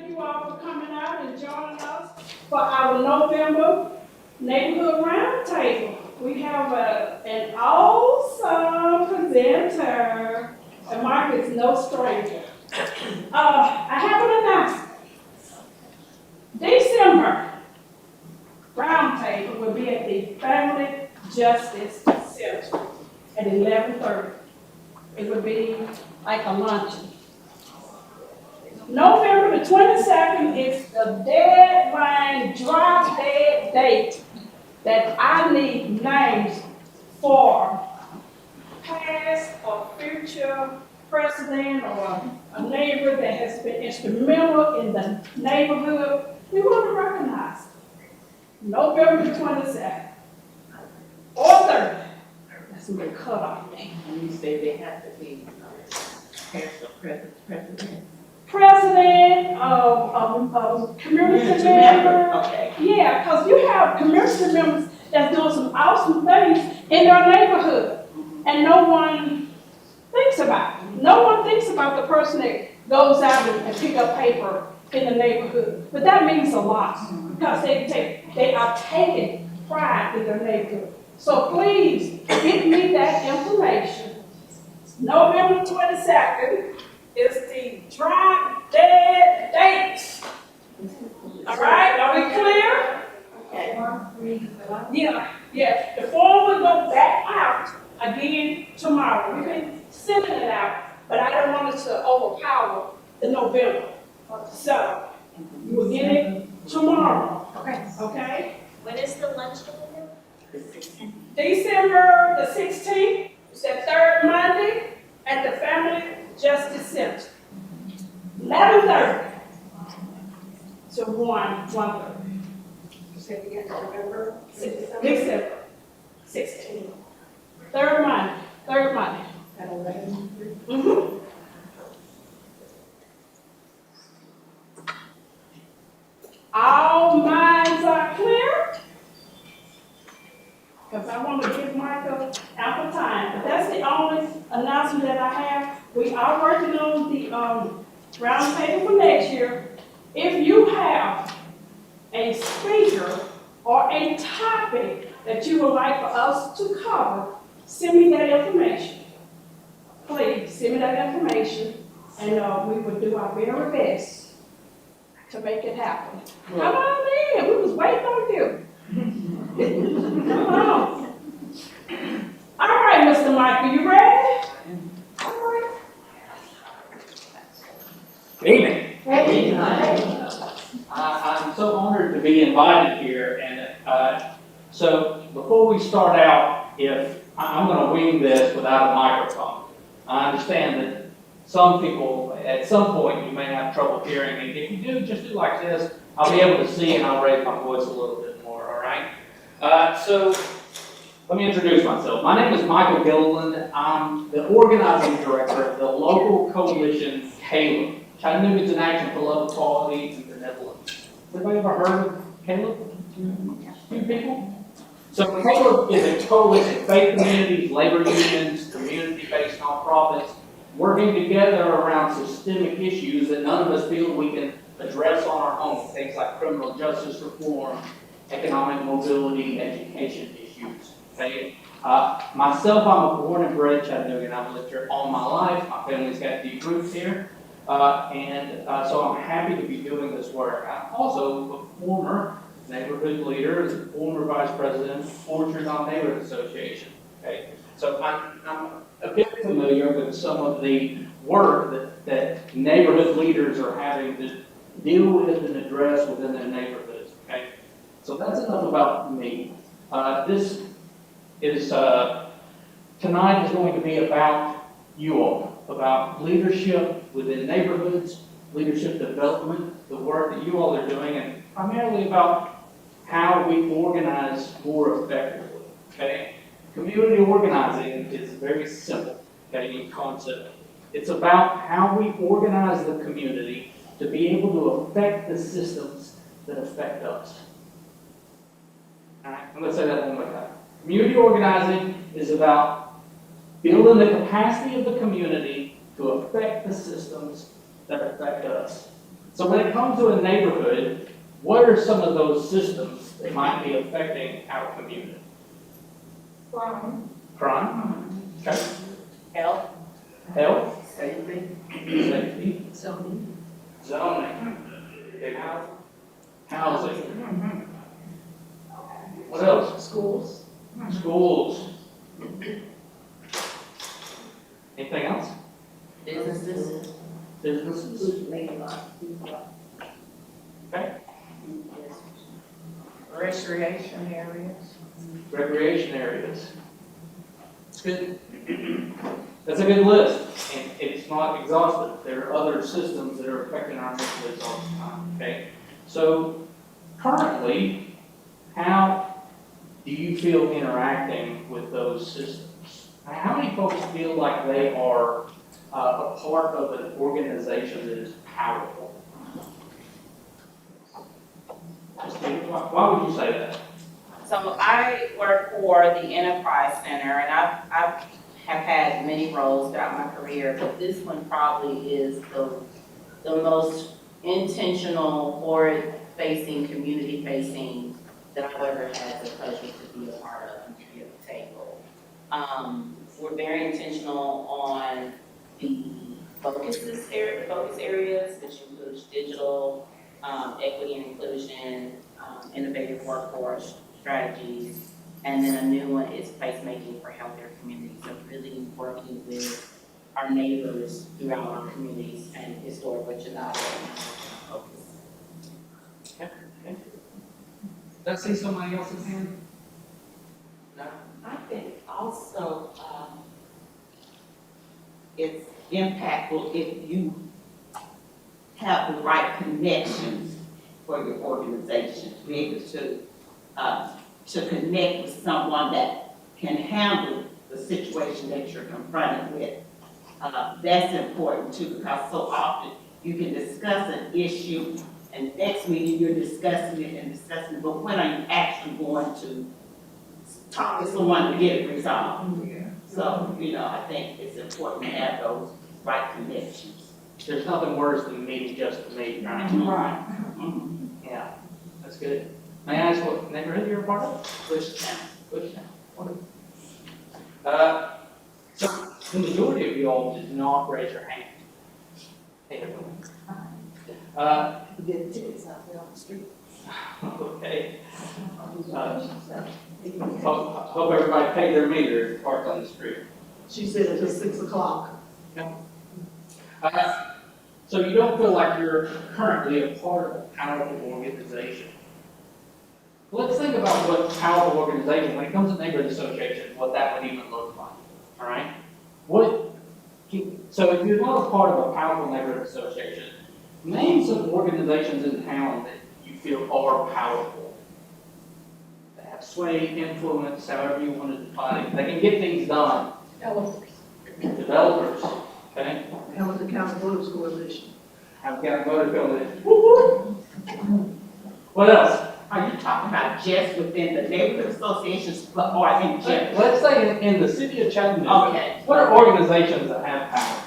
You all for coming out and joining us for our November Neighborhood Roundtable. We have an awesome presenter, and Mark is no stranger. I have an announcement. December Roundtable will be at the Family Justice Center at 11:30. It will be like a luncheon. November the 22nd is the deadline, drop dead date that I need names for past or future president or a neighbor that has been instrumental in the neighborhood. We want to recognize November the 22nd or 30th. That's my cutoff date. And you say they have to be past or president? President of community member. Okay. Yeah, because you have community members that's doing some awesome things in their neighborhood, and no one thinks about it. No one thinks about the person that goes out and pick up paper in the neighborhood. But that means a lot because they are taking pride in their neighborhood. So please give me that information. November 22nd is the drop dead date. All right, are we clear? Yeah. The form will go back out again tomorrow. We've been sending it out, but I don't want it to overpower the November. So you will get it tomorrow. Okay? When is the lunch again? December the 16th, it's that third Monday at the Family Justice Center. 11:30 to 1:30. December 16th. Third Monday. At 11. All minds are clear? Because I want to give Michael ample time. But that's the only announcement that I have. We are working on the roundtable for next year. If you have a speaker or a topic that you would like for us to cover, send me that information. Please, send me that information, and we will do our very best to make it happen. Come on in. We was waiting on you. Come on. All right, Mr. Michael, you ready? All right. Good evening. Hey. I'm so honored to be invited here, and so before we start out, if I'm going to wing this without a microphone, I understand that some people at some point you may have trouble hearing, and if you do, just do like this. I'll be able to see and I'll raise my voice a little bit more. All right. So let me introduce myself. My name is Michael Gilliland. I'm the organizing director of the local coalition CALEB. Chattanooga's in Action for Love, Equality, and Benevolence. Has anybody ever heard of CALEB? Few people? So CALEB is a coalition of faith communities, labor unions, community-based nonprofits, working together around systemic issues that none of us feel we can address on our own. Things like criminal justice reform, economic mobility, education issues. Okay? Myself, I'm a born and bred Chattanooga, and I've lived here all my life. My family's got deep roots here. So I'm happy to be doing this work. I'm also a former neighborhood leader, as a former vice president of Orchard on Neighborhood Association. Okay, so I'm a bit familiar with some of the work that neighborhood leaders are having to deal with and address within their neighborhoods. Okay, so that's enough about me. This is tonight is going to be about you all, about leadership within neighborhoods, leadership development, the work that you all are doing, and primarily about how we organize more effectively. Okay, community organizing is very simple. Okay, in concept, it's about how we organize the community to be able to affect the systems that affect us. All right, I'm going to say that one more time. Community organizing is about building the capacity of the community to affect the systems that affect us. So when it comes to a neighborhood, what are some of those systems that might be affecting our community? Crime? Okay. Health, Health? safety, Safety? zoning, Zoning? housing. Housing? What else? Schools. Schools? Anything else? Businesses. Businesses? Okay. Recreation areas. Recreation areas? It's good. That's a good list, and it's not exhaustive. There are other systems that are affecting our neighborhoods all the time, okay? So currently, how do you feel interacting with those systems? How many folks feel like they are a part of an organization that is powerful? Why would you say that? So I work for the Enterprise Center, and I have had many roles throughout my career, but this one probably is the most intentional, forward-facing, community-facing that I've ever had the pleasure to be a part of and to be at the table. We're very intentional on the focus areas, which includes digital, equity and inclusion, innovative workforce strategies, and then a new one is placemaking for healthier communities. So really working with our neighbors throughout our communities and historically Chattanooga focus. Okay. Did I see somebody else's hand? No? I think also, it's impactful if you have the right connections for your organization, to be able to connect with someone that can handle the situation that you're confronted with. That's important too, because so often you can discuss an issue and next meeting you're discussing it, but when are you actually going to talk to someone to get it resolved? So, I think it's important to have those right connections. There's nothing worse than meeting just to meet, right? Right. Yeah, that's good. May I ask what neighborhood you're a part of? Bushtown. Bushtown. So the majority of you all did not raise your hand. Hey, everyone. Get tickets out there on the street. Okay. Hope everybody paid their meter parked on the street. She said it was 6 o'clock. So you don't feel like you're currently a part of a powerful organization. Let's think about what powerful organization, when it comes to neighborhood associations, what that would even look like, all right? So if you're not a part of a powerful neighborhood association, name some organizations in town that you feel are powerful. That have sway, influence, however you want to define it. They can get things done. Developers, okay? Hamilton County Voters Coalition. I've got a voter coalition. Woo-hoo! What else? Are you talking about just within the neighborhood associations or in general? Let's say in the city of Chattanooga, Okay. what are organizations that have power?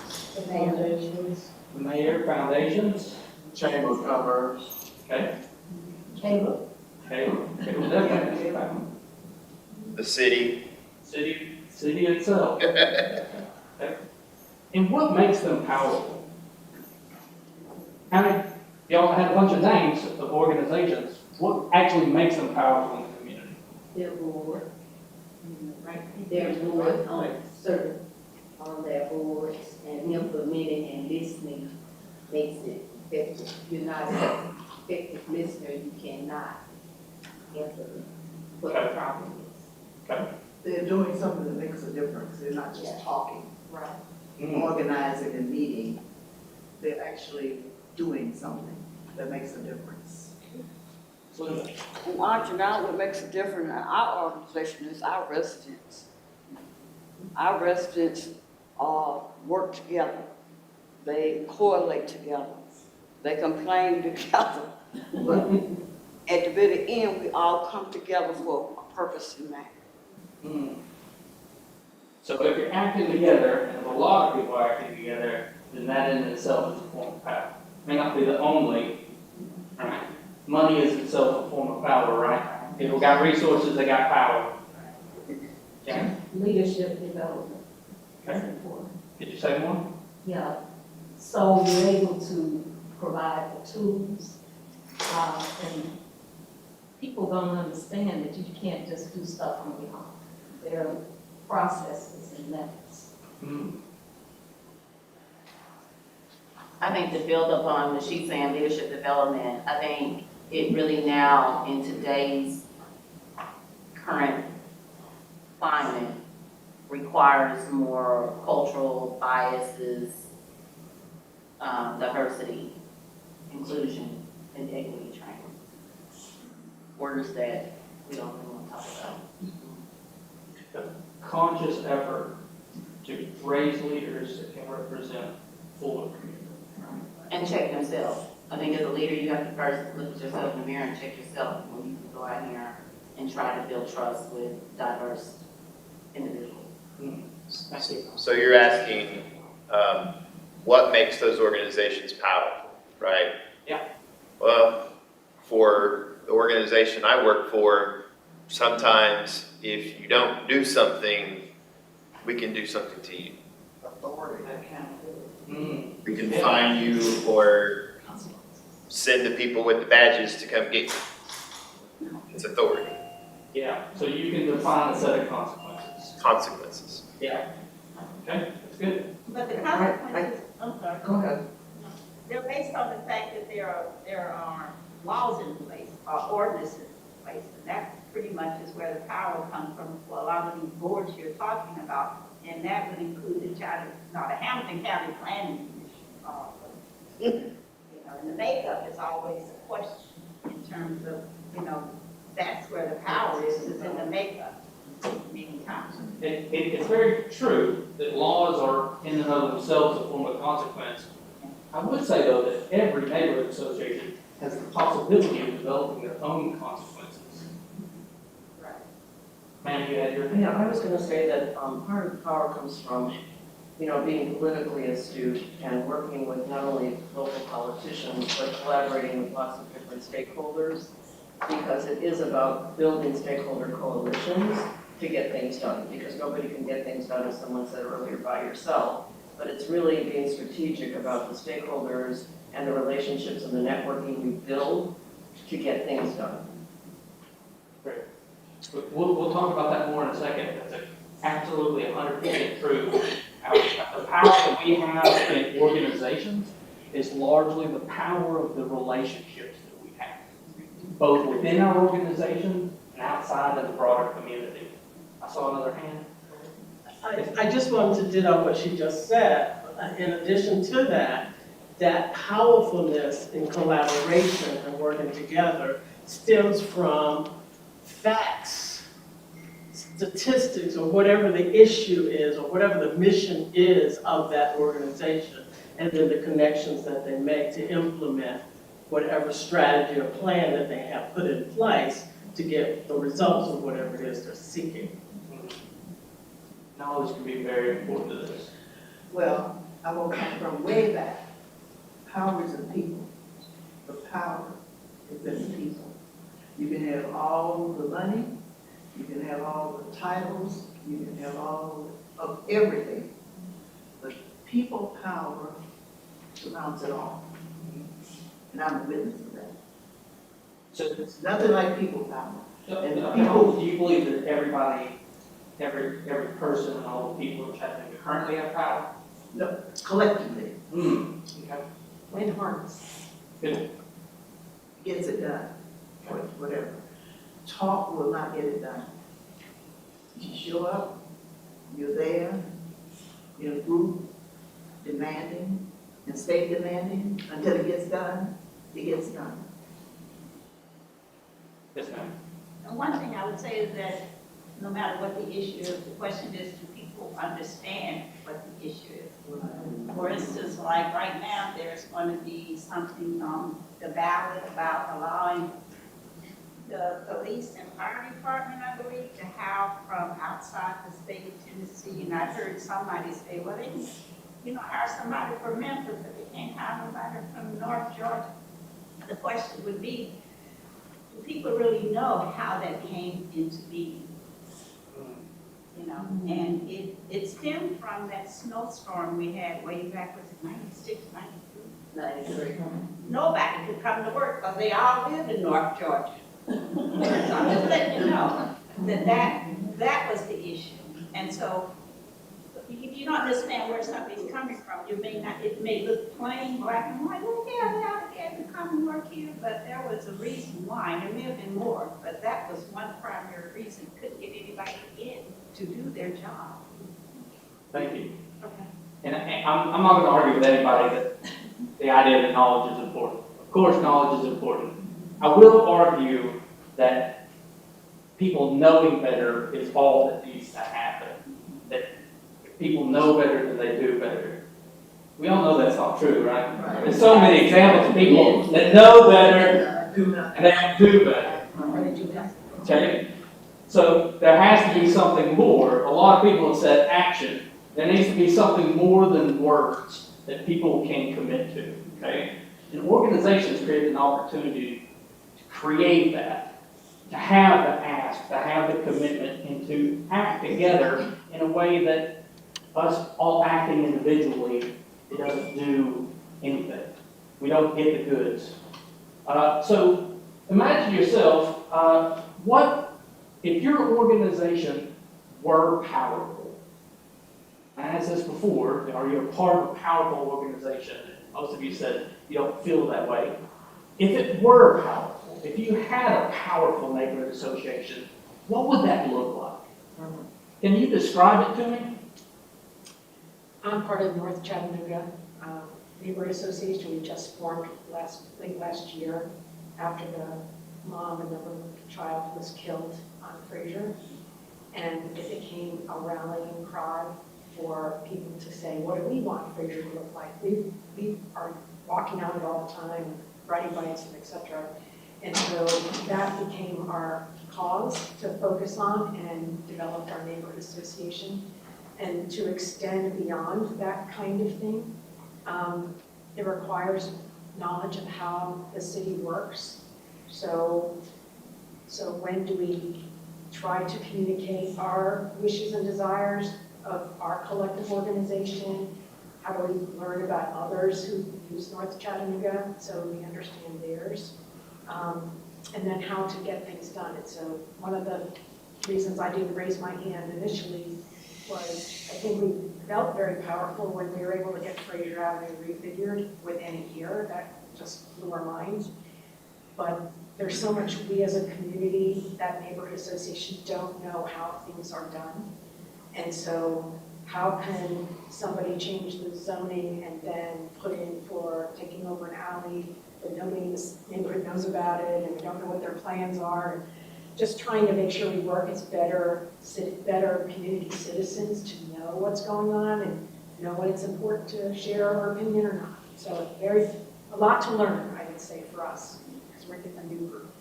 Foundations. The mayor, foundations, Chamber of Commerce. okay? Chamber. Okay, definitely. The city. City itself. Okay. And what makes them powerful? Y'all had a bunch of names of organizations. What actually makes them powerful in the community? Their board, Right. their board on certain, on their boards and implementing and listening makes it effective. If you're not an effective listener, you cannot implement what the problem is. Okay. They're doing something that makes a difference. They're not just talking, Right. organizing and meeting. They're actually doing something that makes a difference. And Audrey, now what makes a difference in our organization is our residents. Our residents work together. They correlate together. They complain together. But at the very end, we all come together for a purpose in that. Mm. So if you're acting together, and if a lot of people are acting together, then that in itself is a form of power. may not be the only, right? Money is itself a form of power, right? People got resources, they got power. Okay, Leadership development is Okay. important. did you say more? Yeah, so you're able to provide the tools, and people don't understand that you can't just do stuff on your own. There are processes and methods. Hmm. I think to build upon what she's saying, leadership development, I think it really now, in today's current climate, requires more cultural biases, diversity, inclusion, and equity training. Words that we don't really want to talk about. Conscious effort to raise leaders that can represent full community. And check themselves. I think as a leader, you have to first look at yourself in the mirror and check yourself when you go out here and try to build trust with diverse individuals. So you're asking, what makes those organizations powerful, right? Yeah. Well, for the organization I work for, sometimes if you don't do something, we can do something to you. Authority. Mm. We can fine you or send the people with the badges to come get you. It's authority, Yeah, so you can define a set of consequences. consequences. Yeah. Okay, that's good. But the consequences, I'm sorry, Go ahead. they're based on the fact that there are laws in place, or ordinances in place, and that pretty much is where the power comes from for a lot of these boards you're talking about, and that would include the Hamilton County Planning Commission. You know, and the makeup is always a question in terms of, that's where the power is in the makeup, many times. It's very true that laws are in and of themselves a form of consequence. I would say though that every neighborhood association has the possibility of developing their own consequences. Right. Ma'am, you had your hand. Yeah, I was gonna say that, part of the power comes from, being politically astute and working with not only local politicians, but collaborating with lots of different stakeholders, because it is about building stakeholder coalitions to get things done, because nobody can get things done, as someone said earlier, by yourself. But it's really being strategic about the stakeholders and the relationships and the networking we build to get things done. Great. We'll talk about that more in a second. That's absolutely 100% true. The power that we have in organizations is largely the power of the relationships that we have, both within our organization and outside of the broader community. I saw another hand. I just wanted to ditto what she just said. In addition to that, that powerfulness in collaboration and working together stems from facts, statistics, or whatever the issue is, or whatever the mission is of that organization, and then the connections that they make to implement whatever strategy or plan that they have put in place to get the results of whatever it is they're seeking. Knowledge can be very important to this. Well, I will come from way back. Power is in people. The power is in the people. You can have all the money, you can have all the titles, you can have all of everything. But people power surrounds it all. And I'm a witness of that. So, It's nothing like people power. do you believe that everybody, every person and all the people in Chattanooga currently have power? No, collectively, Okay. When harness. Good. gets it done, whatever. Talk will not get it done. You show up, you're there, in a group, demanding, and stay demanding until it gets done, it gets done. Yes, ma'am. And one thing I would say is that no matter what the issue is, the question is, do people understand what the issue is? For instance, like right now, there's going to be something on the ballot about allowing the police and fire department, I believe, to have from outside the state of Tennessee. And I heard somebody say, well, hire somebody from Memphis, if they can't hire somebody from North Georgia. The question would be, do people really know how that came into being? And it stemmed from that snowstorm we had way back, was it 96, 92? 93. Nobody could come to work because they all lived in North Georgia. So I'm just letting you know that was the issue. And so if you don't understand where something's coming from, it may look plain black and white, well, yeah, they obligated to come and work here, but there was a reason why. There may have been more, but that was one primary reason. Couldn't get anybody in to do their job. Thank you. Okay. And I'm not going to argue with anybody that the idea that knowledge is important. Of course, knowledge is important. I will argue that people knowing better is all that needs to happen. That if people know better than they do better. We all know that's not true, right? There's so many examples of people that know better and they don't do better. Okay? So there has to be something more. A lot of people have said action. There needs to be something more than words that people can commit to. Okay? And organizations create an opportunity to create that, to have the ask, to have the commitment, and to act together in a way that us all acting individually, it doesn't do anything. We don't get the goods. So imagine yourself, what if your organization were powerful? I asked this before, are you a part of a powerful organization? Most of you said you don't feel that way. If it were powerful, if you had a powerful neighborhood association, what would that look like? Can you describe it to me? I'm part of North Chattanooga Neighborhood Association. We just formed late last year after the mom and the little child was killed on Fraser. And it became a rallying cry for people to say, what do we want Fraser to look like? We are walking on it all the time, riding bikes, and et cetera. And so that became our cause to focus on and developed our neighborhood association. And to extend beyond that kind of thing, it requires knowledge of how the city works. So when do we try to communicate our wishes and desires of our collective organization? How do we learn about others who use North Chattanooga so we understand theirs? And then how to get things done. And so one of the reasons I didn't raise my hand initially was I think we felt very powerful when we were able to get Fraser Avenue refigured within a year. That just blew our minds. But there's so much we as a community, that neighborhood association, don't know how things are done. And so how can somebody change the zoning and then put in for taking over an alley, but nobody in this neighborhood knows about it, and we don't know what their plans are. And just trying to make sure we work as better community citizens to know what's going on and know when it's important to share our opinion or not. So a lot to learn, I would say, for us, because we're in a new group.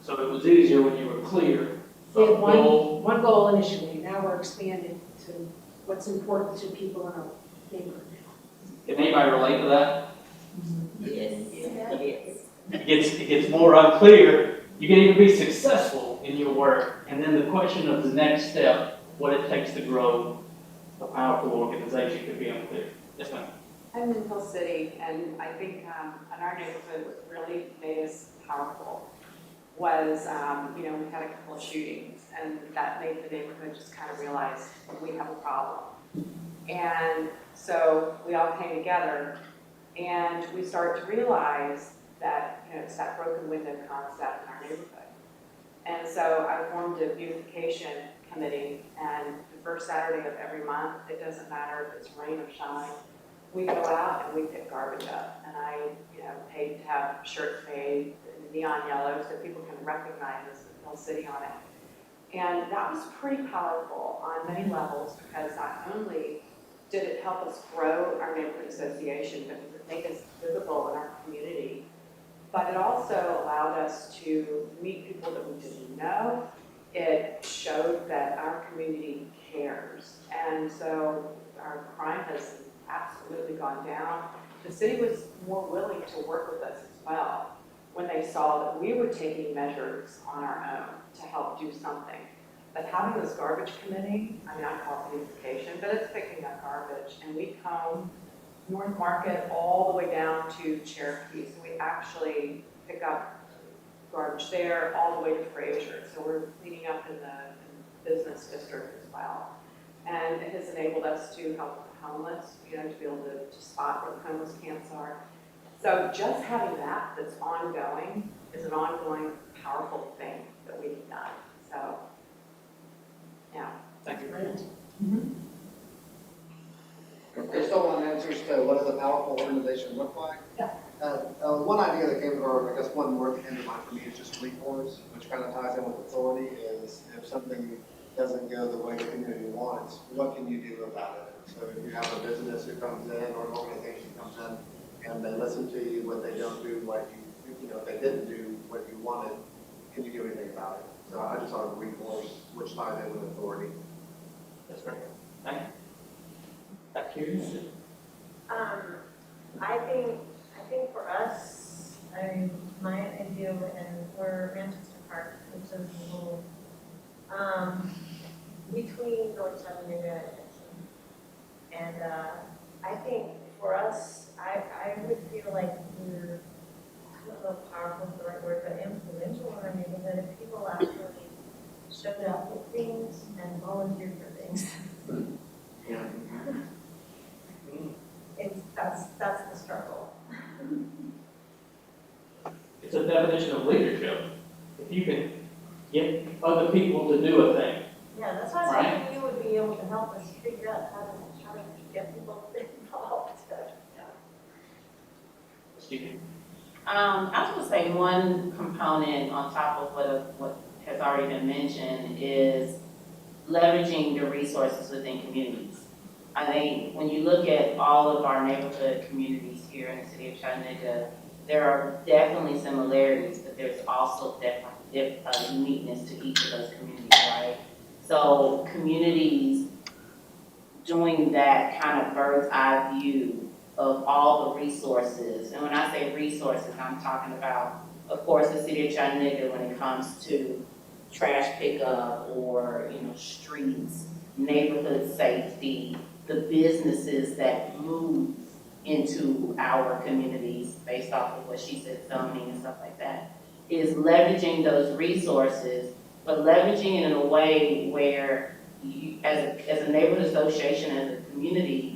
So it was easier when you were clear. We had one goal initially, now we're expanding to what's important to people in our neighborhood. Can anybody relate to that? Yes. It gets more unclear. You can even be successful in your work. And then the question of the next step, what it takes to grow a powerful organization, could be unclear. Yes, ma'am. I'm in Hill City, and I think in our neighborhood what really made us powerful was, we had a couple of shootings, and that made the neighborhood just kind of realize we have a problem. And so we all came together, and we started to realize that, it's that broken window concept in our neighborhood. And so I formed a beautification committee, and the first Saturday of every month, it doesn't matter if it's rain or shine, we go out and we pick garbage up. And I, paid to have shirts made in neon yellow so people can recognize us in Hill City on it. And that was pretty powerful on many levels, because not only did it help us grow our neighborhood association, but it make us visible in our community, but it also allowed us to meet people that we didn't know. It showed that our community cares. And so our crime has absolutely gone down, the city was more willing to work with us as well when they saw that we were taking measures on our own to help do something. But having this garbage committee, I mean, I call it beautification, but it's picking up garbage, and we comb North Market all the way down to Cherokee. So we actually pick up garbage there all the way to Fraser. So we're cleaning up in the business district as well. And it has enabled us to help the homeless, you know, to be able to spot where the homeless camps are. So just having that that's ongoing is an ongoing powerful thing that we've done. So, yeah. Thank you. There's still one answers to what does a powerful organization look like? Yeah. One idea that came to our, I guess one word that came to mind for me is just recourse, which kind of ties in with authority, is if something doesn't go the way the community wants, what can you do about it? So if you have a business who comes in or an organization comes in and they listen to you, but they don't do what you know, if they didn't do what you wanted, can you do anything about it? So I just thought of recourse, which ties in with authority. That's great. Thank you. Back to you. I think for us, my idea, and we're Manchester Park, which is a little, between North Chattanooga and I think for us, I would feel like we're, I don't know if powerful is the right word, but influential in our neighborhood. If people actually showed up with things and volunteered for things. Yeah. That's the struggle. It's a definition of leadership. If you can get other people to do a thing. Yeah, that's why I was hoping you would be able to help us figure out how to get people involved. Stephen? I was gonna say one component on top of what has already been mentioned is leveraging the resources within communities. I think when you look at all of our neighborhood communities here in the city of Chattanooga, there are definitely similarities, but there's also uniqueness to each of those communities, right? So communities doing that kind of bird's eye view of all the resources, and when I say resources, I'm talking about, of course, the city of Chattanooga when it comes to trash pickup or, streets, neighborhood safety, the businesses that move into our communities based off of what she said, zoning and stuff like that, is leveraging those resources, but leveraging it in a way where you, as a neighborhood association, as a community,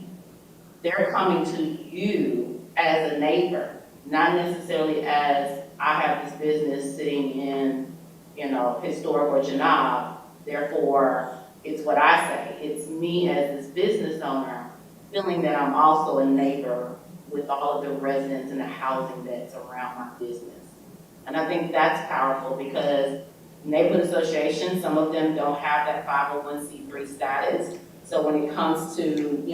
they're coming to you as a neighbor, not necessarily as I have this business sitting in, historic or Janab, therefore it's what I say. It's me as this business owner feeling that I'm also a neighbor with all of the residents and the housing that's around my business. And I think that's powerful because neighborhood associations, some of them don't have that 501c3 status. So when it comes to,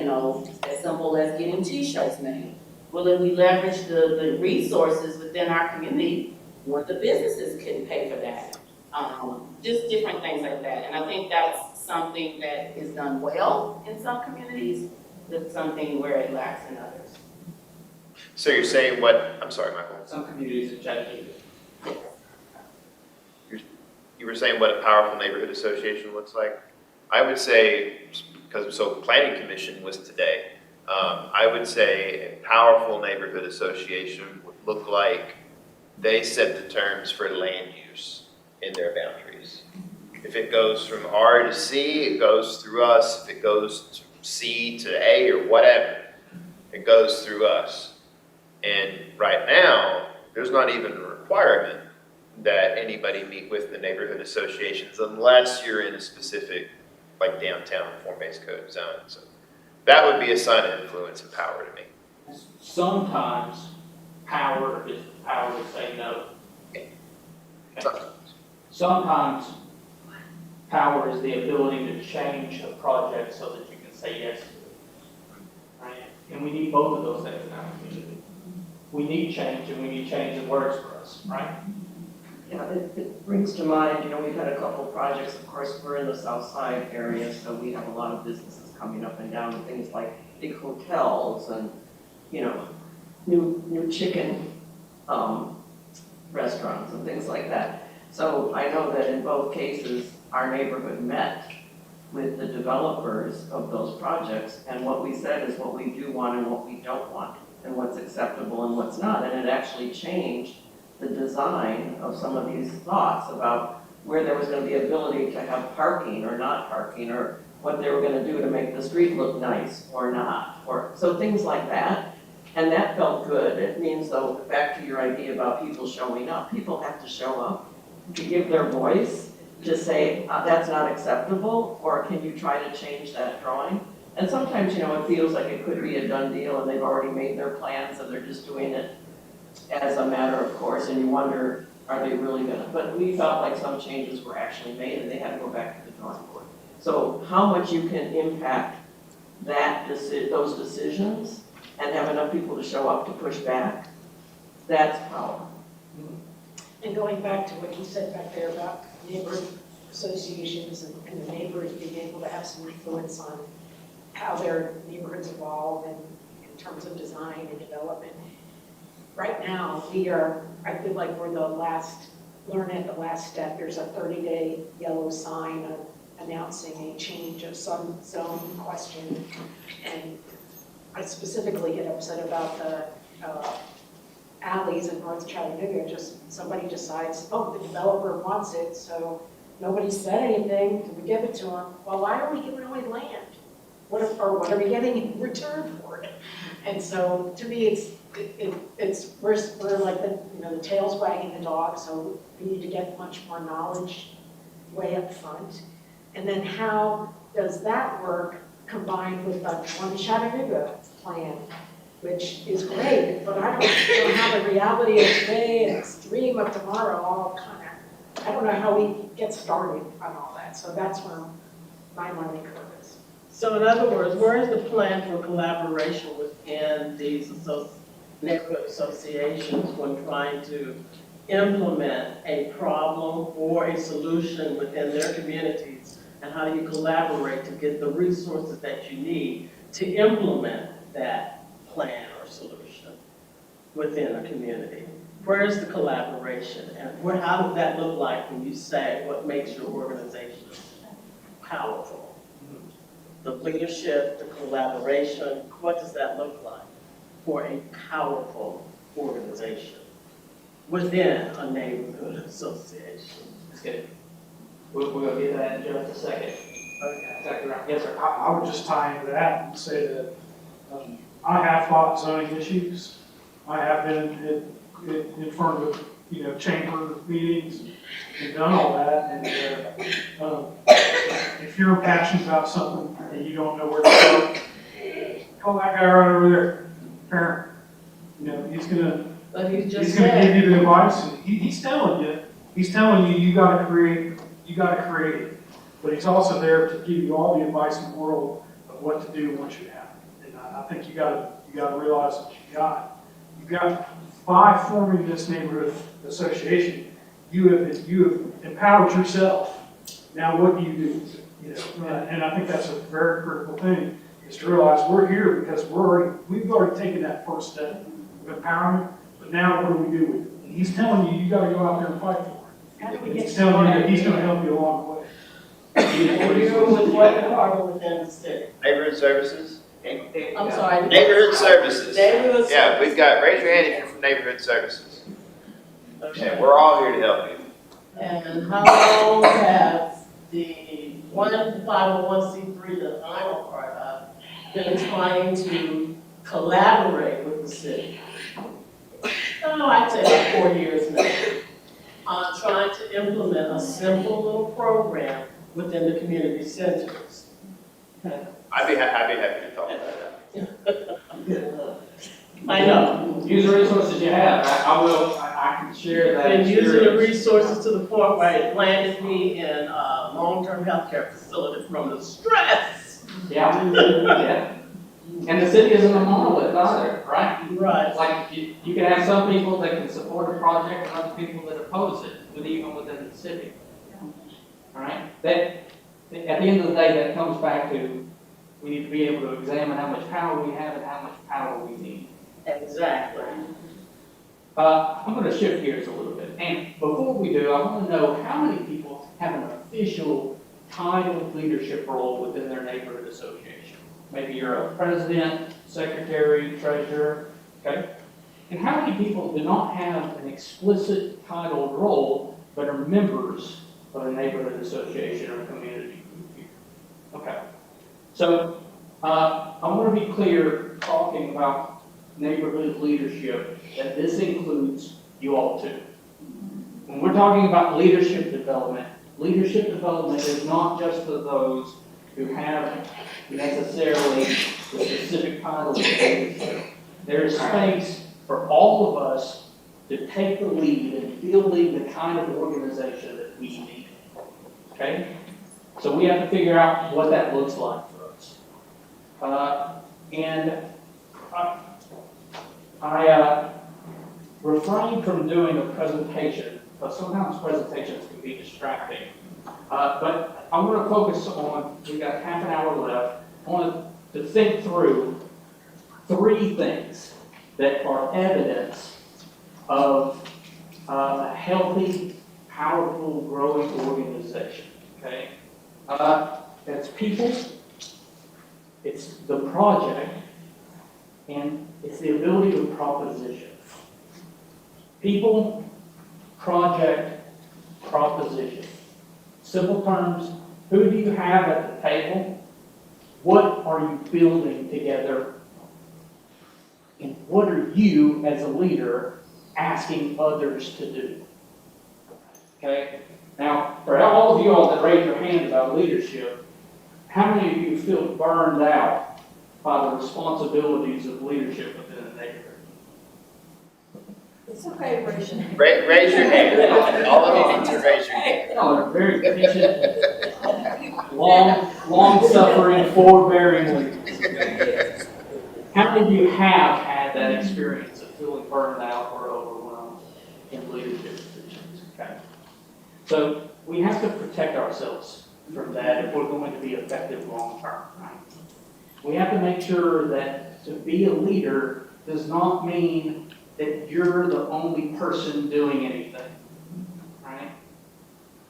as simple as getting t-shirts made, well, then we leverage the resources within our community where the businesses can pay for that. Just different things like that. And I think that's something that is done well in some communities, but something where it lacks in others. So you're saying what, I'm sorry, Michael. Some communities in Chattanooga. You were saying what a powerful neighborhood association looks like? I would say, because planning commission was today, I would say a powerful neighborhood association would look like they set the terms for land use in their boundaries. If it goes from R to C, it goes through us. If it goes to C to A or whatever, it goes through us. And right now, there's not even a requirement that anybody meet with the neighborhood associations unless you're in a specific, like downtown form-based code zone. So that would be a sign of influence and power to me. Sometimes power is the power to say no. Okay. Sometimes power is the ability to change a project so that you can say yes to it. Right? And we need both of those things in our community. We need change, and we need change that works for us, right? Yeah, it brings to mind, we've had a couple projects, of course, we're in the South Side area, so we have a lot of businesses coming up and down, and things like big hotels and, you know, new chicken, restaurants and things like that. So I know that in both cases, our neighborhood met with the developers of those projects, and what we said is what we do want and what we don't want, and what's acceptable and what's not, and it actually changed the design of some of these thoughts about where there was gonna be ability to have parking or not parking, or what they were gonna do to make the street look nice or not, or, so things like that. And that felt good. It means, though, back to your idea about people showing up, people have to show up to give their voice, to say, that's not acceptable, or can you try to change that drawing? And sometimes, you know, it feels like it could be a done deal and they've already made their plans and they're just doing it as a matter of course, and you wonder, are they really gonna? But we felt like some changes were actually made and they had to go back to the drawing board. So how much you can impact those decisions and have enough people to show up to push back, that's power. And going back to what you said back there about neighborhood associations and the neighbors being able to have some influence on how their neighborhoods evolve and in terms of design and development. Right now, I feel like we're learning at the last step. There's a 30-day yellow sign announcing a change of some zone question. And I specifically get upset about the alleys in North Chattanooga. Just somebody decides, oh, the developer wants it, so nobody said anything, and we give it to them. Well, why are we giving away land? What are we getting in return for it? And so, to me, we're like the tail's wagging the dog. So we need to get much more knowledge way up front, and then how does that work combined with the One Chattanooga plan, which is great, but I don't know how the reality of today and this dream of tomorrow all I don't know how we get started on all that. So that's where my learning curve is. So in other words, where is the plan for collaboration within these neighborhood associations when trying to implement a problem or a solution within their communities? And how do you collaborate to get the resources that you need to implement that plan or solution within a community? Where is the collaboration, and how does that look like when you say what makes your organization powerful? The leadership, the collaboration, what does that look like for a powerful organization within a neighborhood association? That's good. We're going to get that in just a second. Okay. Exactly right. Yes, sir. I would just tie into that and say that I have fought zoning issues. I have been in front of, chamber meetings and done all that. And if you're passionate about something and you don't know where to start, call that guy right over there, parent. He's gonna give you the advice. And he's telling you, you gotta create it. But he's also there to give you all the advice in the world of what to do once you have it. And I think you gotta realize what you've got by forming this neighborhood association, you have empowered yourself. Now what do you do? And I think that's a very critical thing, is to realize we're here because we've already taken that first step of empowerment, but now what do we do with it? And he's telling you gotta go out there and fight for it. He's telling you that he's gonna help you along the way. And you're with what department within the city? Neighborhood services? I'm sorry. Neighborhood services. Neighborhood Yeah, we've got, raise your hand if you're from neighborhood services. Okay. We're all here to help you. And how long has the 501c3 that I'm a part of been trying to collaborate with the city? Oh, I'd say about 4 years now. On trying to implement a simple little program within the community centers. I'd be happy to talk about that. I know. Use the resources you have. I can share that. And using the resources to the point where it landed me in a long-term healthcare facility from the stress. Yeah. Yeah. And the city isn't a monolith either, right? Right. Like you can have some people that can support a project and other people that oppose it, even within the city. All right? That at the end of the day, that comes back to We need to be able to examine how much power we have and how much power we need. Exactly. I'm going to shift gears a little bit. And before we do, I want to know how many people have an official titled leadership role within their neighborhood association. Maybe you're a president, secretary, treasurer, okay? And how many people do not have an explicit titled role, but are members of a neighborhood association or community group here? Okay. So I want to be clear, talking about neighborhood leadership, that this includes you all too. When we're talking about leadership development is not just for those who have necessarily the specific title of leadership. There is space for all of us to take the lead in building the kind of organization that we need. Okay? So we have to figure out what that looks like for us. I refrain from doing a presentation, because sometimes presentations can be distracting. But I want to focus on, we've got half an hour left, I want to think through 3 things that are evidence of a healthy, powerful, growing organization, okay? It's people, it's the project, and it's the ability to proposition. People, project, proposition. Simple terms, who do you have at the table? What are you building together? And what are you, as a leader, asking others to do? Okay? Now, for all of you all that raise your hand about leadership, how many of you feel burned out by the responsibilities of leadership within a neighborhood? It's okay, raise your hand. Raise your hand. All of you need to raise your hand. Y'all are very patient, long-suffering, forbearing leaders. How many of you have had that experience of feeling burned out or overwhelmed in leadership positions? Okay. So we have to protect ourselves from that if we're going to be effective long-term, right? We have to make sure that to be a leader does not mean that you're the only person doing anything, right?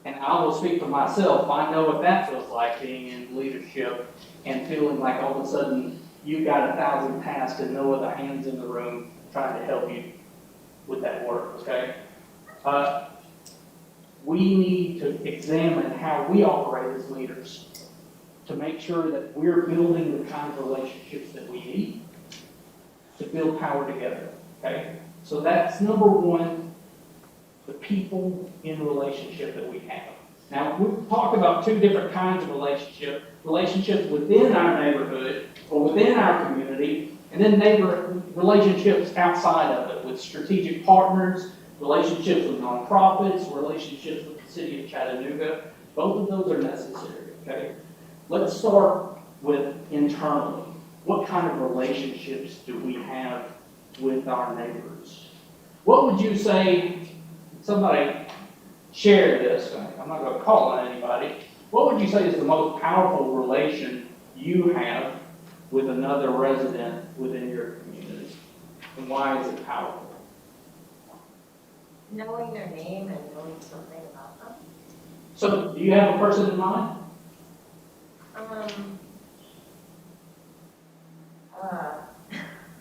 And I will speak for myself. I know what that feels like, being in leadership and feeling like all of a sudden you've got 1,000 tasks and no other hands in the room trying to help you with that work, okay? We need to examine how we operate as leaders to make sure that we're building the kind of relationships that we need to build power together, okay? So that's number 1, the people in relationship that we have. Now, we've talked about 2 different kinds of relationships within our neighborhood or within our community, and then relationships outside of it with strategic partners, relationships with nonprofits, relationships with the city of Chattanooga. Both of those are necessary, okay? Let's start with internally. What kind of relationships do we have with our neighbors? What would you say, somebody share this, I'm not going to call on anybody, what would you say is the most powerful relation you have with another resident within your community? And why is it powerful? Knowing their name and knowing something about them. So, do you have a person in mind?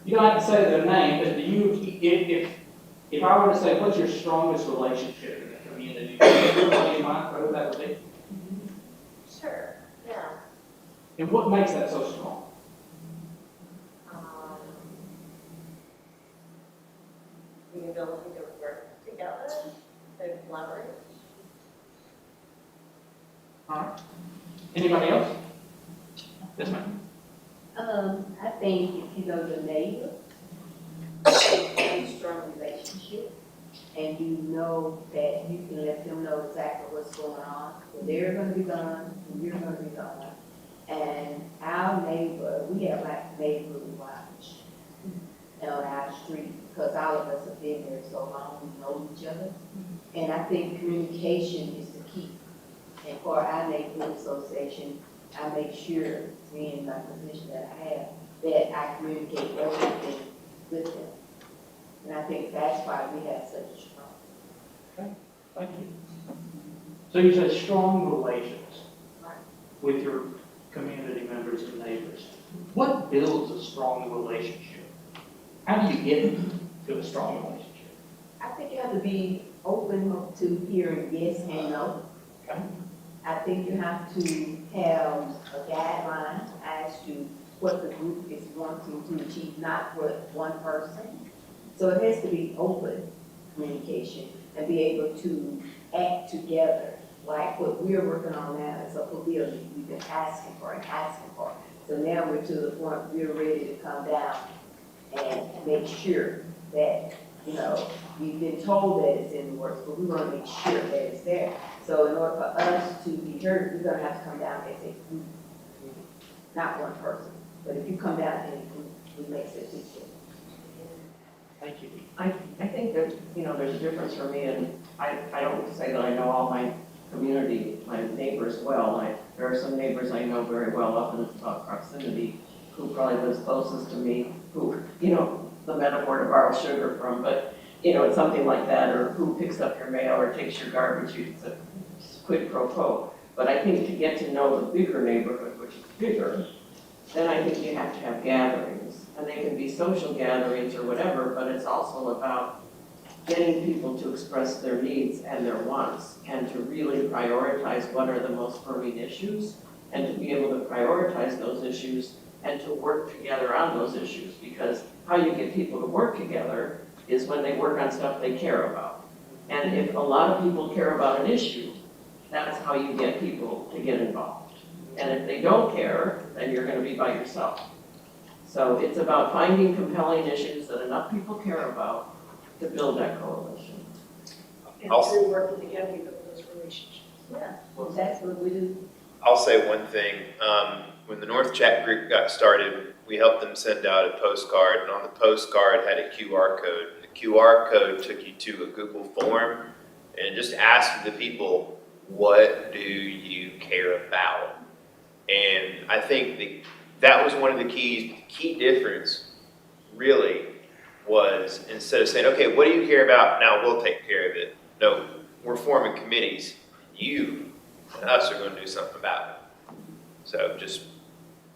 You don't have to say their name, but do you, if I were to say, what's your strongest relationship in the community? Do you have somebody in mind for who that would be? Sure, yeah. And what makes that so strong? The ability to work together, to collaborate. All right. Anybody else? Yes, ma'am. I think if you know your neighbor, you have a strong relationship, and you know that you can let them know exactly what's going on, when they're going to be gone, when you're going to be gone. And our neighbor, we have like a neighborhood watch on our street, because all of us have been there so long, we know each other. And I think communication is the key. And for our neighborhood association, I make sure, in my position that I have, that I communicate everything with them. And I think that's why we have such a strong. Thank you. So you said strong relations Right. with your community members and neighbors. What builds a strong relationship? How do you get to a strong relationship? I think you have to be open to hearing yes and no. Okay. I think you have to have a guideline as to what the group is wanting to achieve, not what one person. So it has to be open communication and be able to act together. Like what we're working on now is a pavilion we've been asking for. So now we're to the point we're ready to come down and make sure that, you know, we've been told that it's in the works, but we want to make sure that it's there. So in order for us to be heard, we're going to have to come down as a group, not one person. But if you come down as a group, it makes it easier. Thank you. I think that, you know, there's a difference for me, and I don't say that I know all my community, my neighbors well. There are some neighbors I know very well up in proximity who probably lives closest to me, who, you know, the metaphor to borrow sugar from, but, you know, it's something like that, or who picks up your mail or takes your garbage, it's a quid pro quo. But I think to get to know the bigger neighborhood, which is bigger, then I think you have to have gatherings. And they can be social gatherings or whatever, but it's also about getting people to express their needs and their wants and to really prioritize what are the most burning issues and to be able to prioritize those issues and to work together on those issues. Because how you get people to work together is when they work on stuff they care about. And if a lot of people care about an issue, that's how you get people to get involved. And if they don't care, then you're going to be by yourself. So it's about finding compelling issues that enough people care about to build that coalition. And through working together, you build those relationships. Yeah, well, that's what we do. I'll say one thing. When the North Chat group got started, we helped them send out a postcard, and on the postcard had a QR code. The QR code took you to a Google form and just asked the people, what do you care about? And I think that was one of the keys. The key difference really was, instead of saying, okay, what do you care about? Now we'll take care of it. No, we're forming committees. You and us are going to do something about it. So just,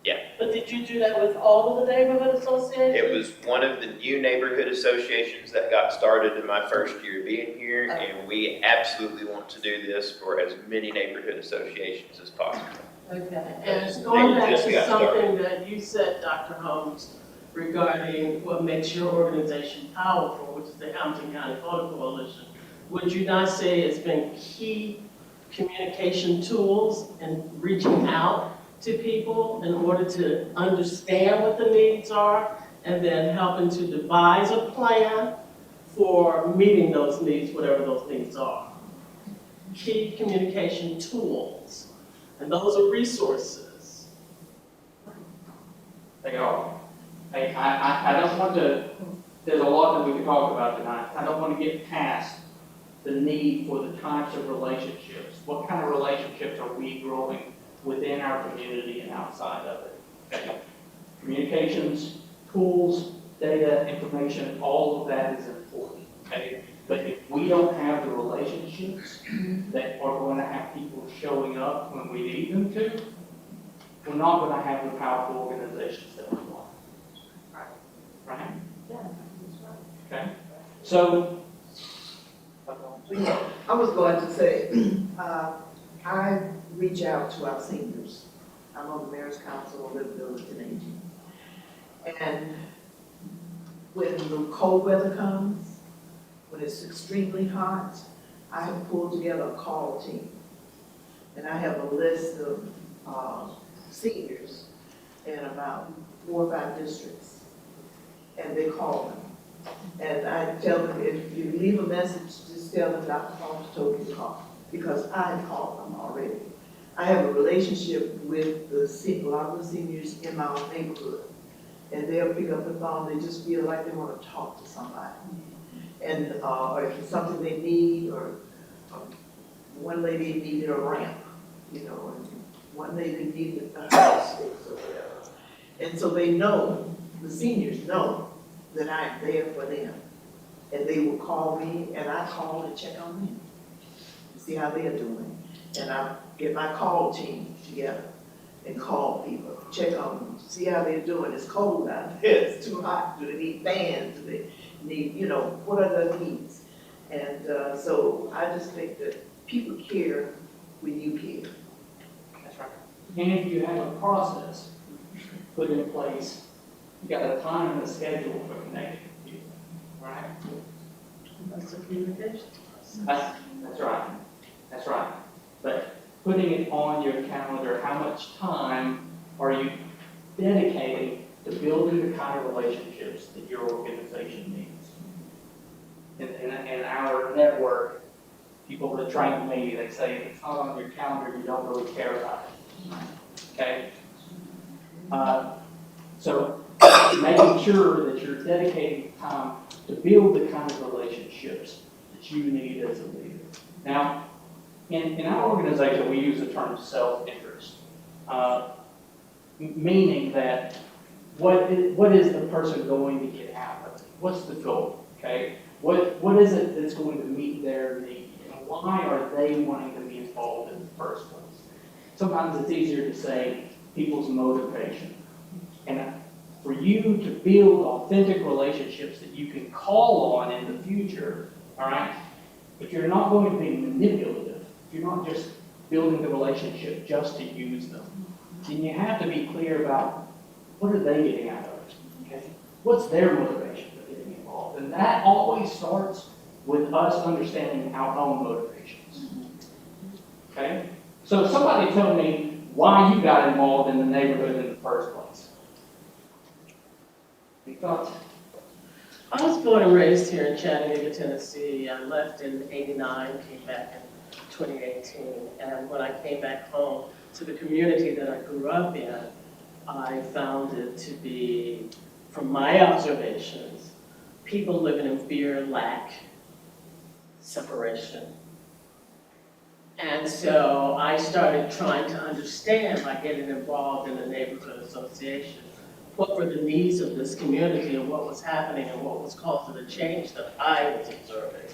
yeah. But did you do that with all of the neighborhood associations? It was one of the new neighborhood associations that got started in my first year being here, and we absolutely want to do this for as many neighborhood associations as possible. Okay, and going back to something that you said, Dr. Holmes, regarding what makes your organization powerful, which is the Hamilton County Photo Coalition, would you not say it's been key communication tools and reaching out to people in order to understand what the needs are and then helping to devise a plan for meeting those needs, whatever those needs are? Key communication tools. And those are resources. They are. I don't want to, there's a lot that we could talk about tonight. I don't want to get past the need for the types of relationships. What kind of relationships are we growing within our community and outside of it? Okay. Communications, tools, data, information, all of that is important. Okay? But if we don't have the relationships that are going to have people showing up when we need them to, we're not going to have the powerful organizations that we want. Right? Yeah, Okay? So, I was going to say, I reach out to our seniors. I'm on the Mayor's Council of Livability and Aging. And when the cold weather comes, when it's extremely hot, I have pulled together a call team. And I have a list of seniors in about 4 or 5 districts. And they call them. And I tell them, if you leave a message, just tell them Dr. Holmes told you to call, because I called them already. I have a relationship with a lot of the seniors in my own neighborhood. And they'll pick up the phone, they just feel like they want to talk to somebody. And or if it's something they need, or one lady needed a ramp, you know, and one day they needed a house fix or whatever. And so they know, the seniors know that I'm there for them. And they will call me, and I call and check on them, see how they're doing. And I get my call team together and call people, check on them, see how they're doing. It's cold out there, it's too hot, do they need fans, do they need, you know, what are their needs? And so I just think that people care when you care. That's right. And if you have a process put in place, you got a time and a schedule for connecting people, right? That's the communication. That's right. That's right. But putting it on your calendar, how much time are you dedicating to building the kind of relationships that your organization needs? In our network, people that train me, they say, if it's not on your calendar, you don't really care about it. Okay? So making sure that you're dedicating time to build the kind of relationships that you need as a leader. Now, in our organization, we use the term self-interest, meaning that what is the person going to get out of it? What's the goal? Okay? What is it that's going to meet their need? And why are they wanting to be involved in the first place? Sometimes it's easier to say people's motivation. And for you to build authentic relationships that you can call on in the future, all right, if you're not going to be manipulative, if you're not just building the relationship just to use them, then you have to be clear about what are they getting out of it, okay? What's their motivation for getting involved? And that always starts with us understanding our own motivations, okay? So somebody tell me why you got involved in the neighborhood in the first place. Any thoughts? I was born and raised here in Chattanooga, Tennessee. I left in '89, came back in 2018. And when I came back home to the community that I grew up in, I found it to be, from my observations, people living in fear, lack, separation. And so I started trying to understand by getting involved in the neighborhood association. What were the needs of this community and what was happening and what was causing the change that I was observing.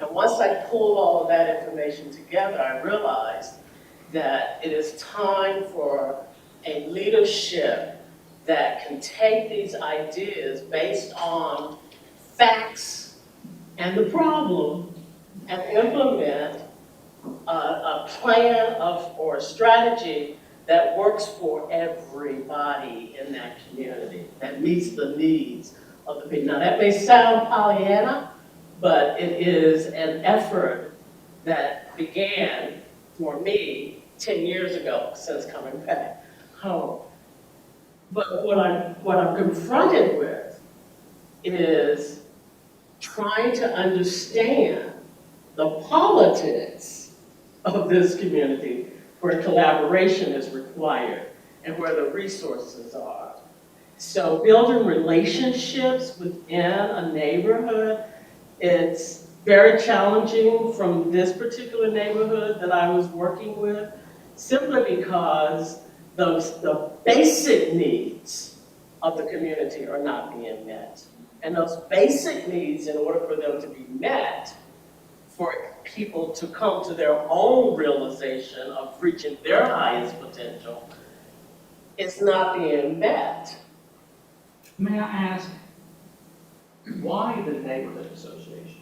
And once I pulled all of that information together, I realized that it is time for a leadership that can take these ideas based on facts and the problem and implement a plan or a strategy that works for everybody in that community, that meets the needs of the people. Now that may sound Pollyanna, but it is an effort that began for me 10 years ago since coming back home. But what I'm confronted with is trying to understand the politics of this community where collaboration is required and where the resources are. So building relationships within a neighborhood, it's very challenging from this particular neighborhood that I was working with, simply because the basic needs of the community are not being met. And those basic needs, in order for them to be met, for people to come to their own realization of reaching their highest potential, is not being met. May I ask, why the neighborhood association?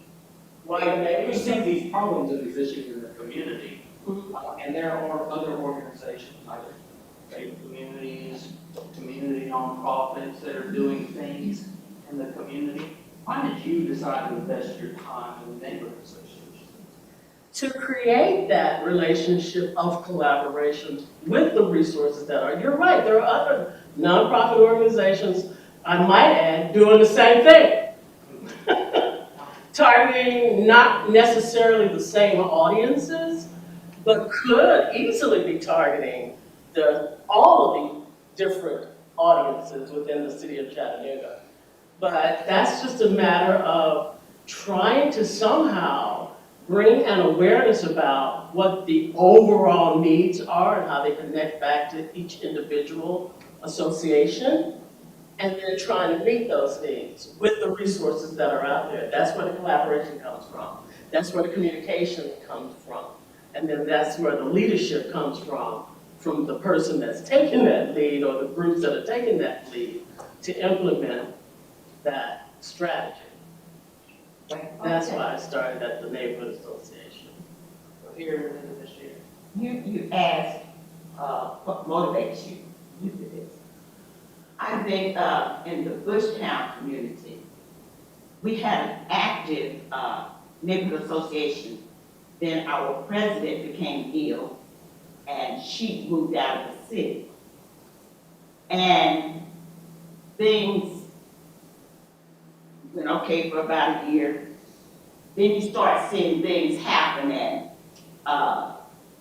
Why the neighborhood? You see these problems and these issues in the community, and there are other organizations, like faith communities, community nonprofits that are doing things in the community. Why did you decide to invest your time in the neighborhood association? To create that relationship of collaboration with the resources that are, you're right, there are other nonprofit organizations, I might add, doing the same thing. Targeting not necessarily the same audiences, but could easily be targeting all of the different audiences within the city of Chattanooga. But that's just a matter of trying to somehow bring an awareness about what the overall needs are and how they connect back to each individual association, and then trying to meet those needs with the resources that are out there. That's where the collaboration comes from. That's where the communication comes from. And then that's where the leadership comes from the person that's taking that lead or the groups that are taking that lead to implement that strategy. That's why I started at the neighborhood association. Here in this year. You asked, what motivates you to do this? I think, in the Bushtown community, we had an active, neighborhood association. Then our president became ill, and she moved out of the city. And things went okay for about a year. Then you start seeing things happen and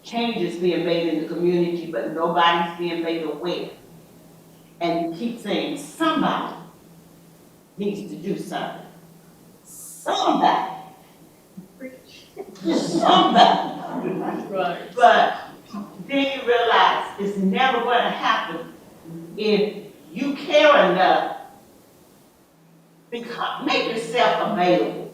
changes being made in the community, but nobody's being made aware. And you keep saying somebody needs to do something. Somebody. Somebody. Right. But then you realize it's never going to happen if you care enough. Make yourself available.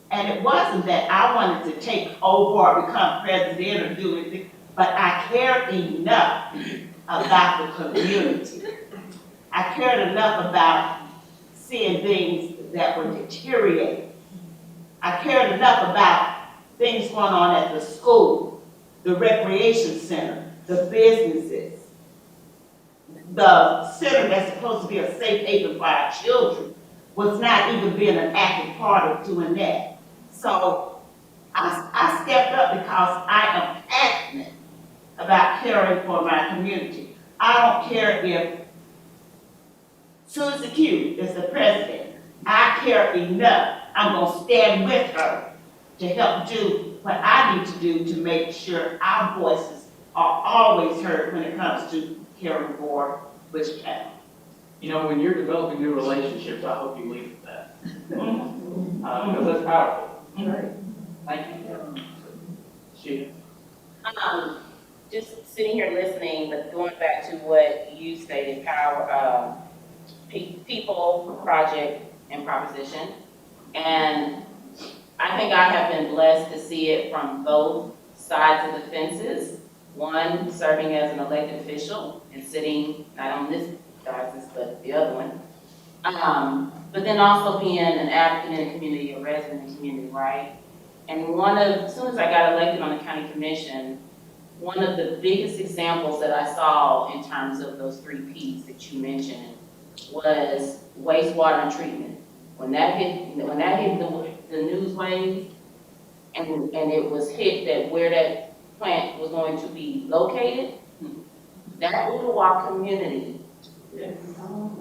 And it wasn't that I wanted to take over or become president or do anything, but I cared enough about the community. I cared enough about seeing things that were deteriorating. I cared enough about things going on at the school, the recreation center, the businesses, the center that's supposed to be a safe haven for our children was not even being an active part of doing that. So I stepped up because I am passionate about caring for my community. I don't care if Susie Q is the president. I care enough. I'm going to stand with her to help do what I need to do to make sure our voices are always heard when it comes to caring for Bushtown. You know, when you're developing new relationships, I hope you lead with that. Because that's powerful. Thank you. Sheila? Just sitting here listening, but going back to what you stated, power, people, project, and proposition. And I think I have been blessed to see it from both sides of the fences. One, serving as an elected official and sitting not on this diocese, but the other one. But then also being an advocate in the community, a resident in the community, right? And as soon as I got elected on the county commission, one of the biggest examples that I saw in terms of those 3 Ps that you mentioned was wastewater and treatment. When that hit the newswaves, and it was hit that where that plant was going to be located, that Ooltewah community,